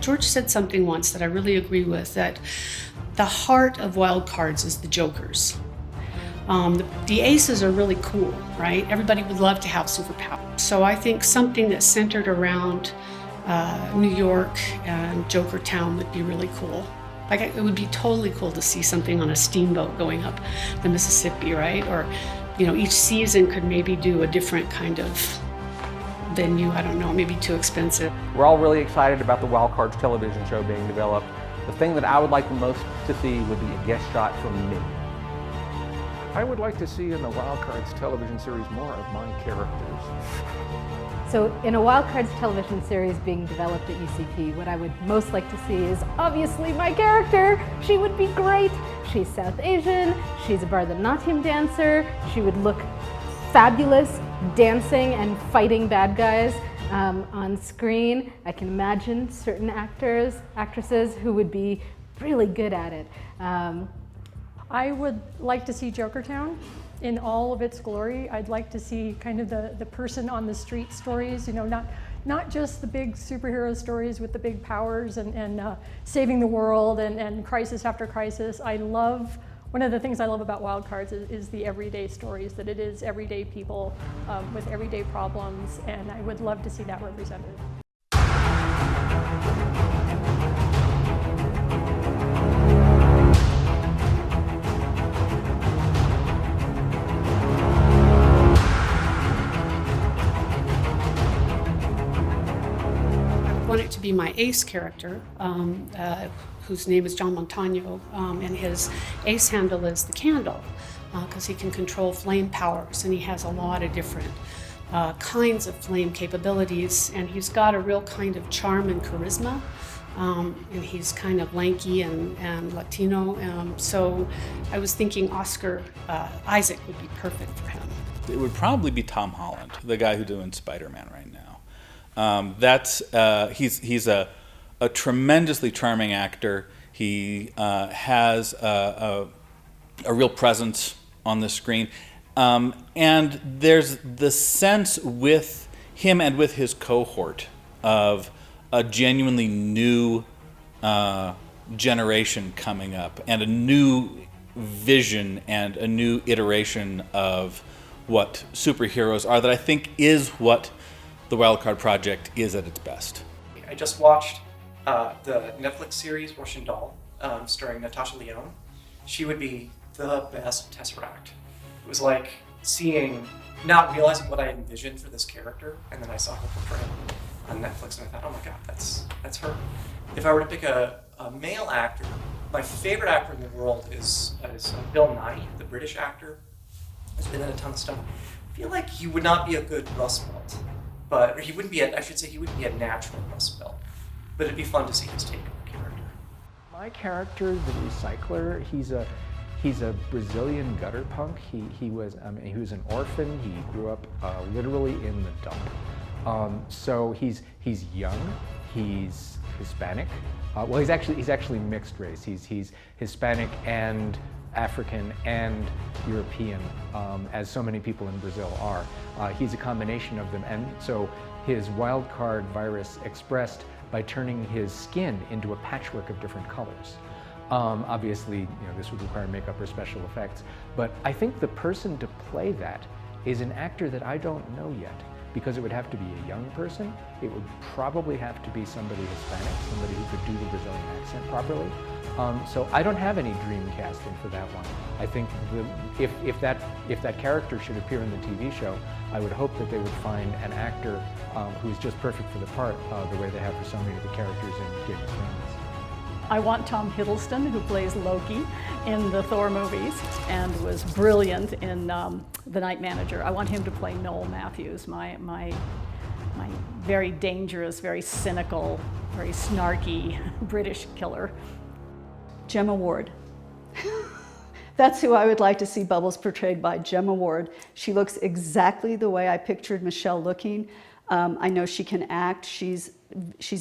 George said something once that I really agree with, that the heart of wild cards is the jokers. The aces are really cool, right? Everybody would love to have superpowers. So I think something that's centered around New York and Joker Town would be really cool. Like, it would be totally cool to see something on a steamboat going up the Mississippi, right? Or, you know, each season could maybe do a different kind of venue. I don't know, maybe too expensive. We're all really excited about the Wild Cards television show being developed. The thing that I would like the most to see would be a guest shot from me. I would like to see in the Wild Cards television series more of my characters. So in a Wild Cards television series being developed at UCP, what I would most like to see is obviously my character. She would be great. She's South Asian, she's a Bharatanatyam dancer, she would look fabulous dancing and fighting bad guys on screen. I can imagine certain actresses who would be really good at it. I would like to see Jokertown in all of its glory. I'd like to see kind of the person on the street stories, you know, not just the big superhero stories with the big powers and saving the world and crisis after crisis. One of the things I love about Wild Cards is the everyday stories, that it is everyday people with everyday problems, and I would love to see that represented. I want it to be my ace character, whose name is John Montano, and his ace handle is the candle, because he can control flame powers, and he has a lot of different kinds of flame capabilities, and he's got a real kind of charm and charisma, and he's kind of lanky and Latino, so I was thinking Oscar Isaac would be perfect for him. It would probably be Tom Holland, the guy who's doing Spider-Man right now. He's a tremendously charming actor. He has a real presence on the screen. And there's the sense with him and with his cohort of a genuinely new generation coming up and a new vision and a new iteration of what superheroes are that I think is what the Wildcard Project is at its best. I just watched the Netflix series Russian Doll, starring Natasha Lyonne. She would be the best Tesseract. It was like not realizing what I envisioned for this character, and then I saw her portray on Netflix, and I thought, oh my god, that's her. If I were to pick a male actor, my favorite actor in the world is Bill Nighy, the British actor. He's been in a ton of stuff. I feel like he would not be a good Rust Belt. But he wouldn't be a natural Rust Belt. But it'd be fun to see his take on the character. My character, the Recycler, he's a Brazilian gutter punk. He was an orphan. He grew up literally in the dump. So he's young. He's Hispanic. Well, he's actually mixed race. He's Hispanic and African and European, as so many people in Brazil are. He's a combination of them, and so his wild card virus expressed by turning his skin into a patchwork of different colors. Obviously, this would require makeup or special effects, but I think the person to play that is an actor that I don't know yet, because it would have to be a young person. It would probably have to be somebody Hispanic, somebody who could do the Brazilian accent properly. So I don't have any dream casting for that one. I think if that character should appear in the TV show, I would hope that they would find an actor who's just perfect for the part, the way they have for so many of the characters in Game of Thrones. I want Tom Hiddleston, who plays Loki in the Thor movies and was brilliant in The Night Manager. I want him to play Noel Matthews, my very dangerous, very cynical, very snarky British killer. Gemma Ward. That's who I would like to see Bubbles portrayed by, Gemma Ward. She looks exactly the way I pictured Michelle looking. I know she can act. She's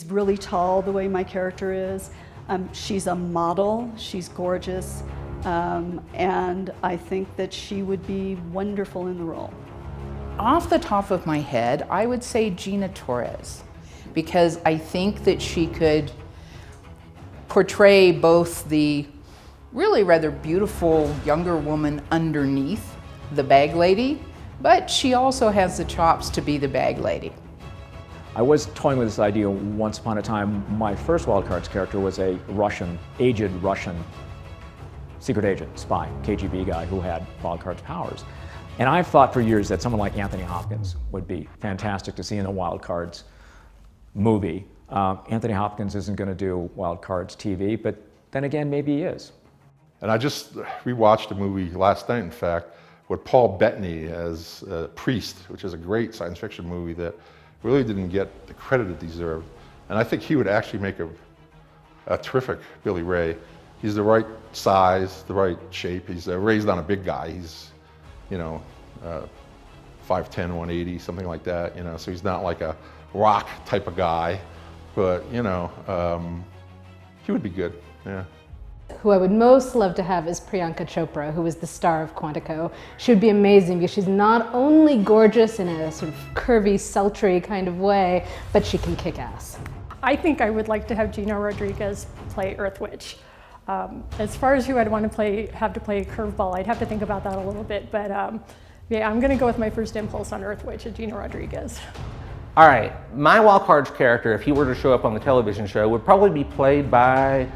really tall the way my character is. She's a model. She's gorgeous. And I think that she would be wonderful in the role. Off the top of my head, I would say Gina Torres, because I think that she could portray both the really rather beautiful younger woman underneath the bag lady, but she also has the chops to be the bag lady. I was toying with this idea once upon a time. My first Wild Cards character was a aged Russian secret agent, spy, KGB guy who had Wild Cards powers. And I've thought for years that someone like Anthony Hopkins would be fantastic to see in a Wild Cards movie. Anthony Hopkins isn't going to do Wild Cards TV, but then again, maybe he is. And I just rewatched a movie last night, in fact, with Paul Bettany as a priest, which is a great science fiction movie that really didn't get the credit it deserved. And I think he would actually make a terrific Billy Ray. He's the right size, the right shape. He's raised on a big guy. He's, 5'10", 180, something like that, so he's not like a rock type of guy, but, he would be good, yeah. Who I would most love to have is Priyanka Chopra, who is the star of Quantico. She would be amazing because she's not only gorgeous in a sort of curvy, sultry kind of way, but she can kick ass. I think I would like to have Gina Rodriguez play Earth Witch. As far as who I'd want to have to play Curveball, I'd have to think about that a little bit, but yeah, I'm gonna go with my first impulse on Earth Witch, Gina Rodriguez. All right, my Wild Cards character, if he were to show up on the television show, would probably be played by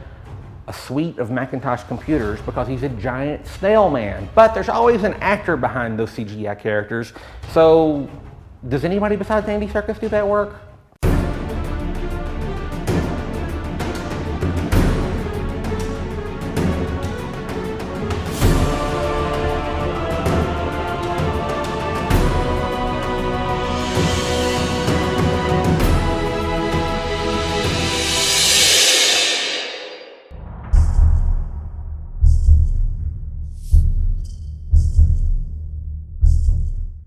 a suite of Macintosh computers because he's a giant snail man. But there's always an actor behind those CGI characters. So does anybody besides Andy Serkis do that work?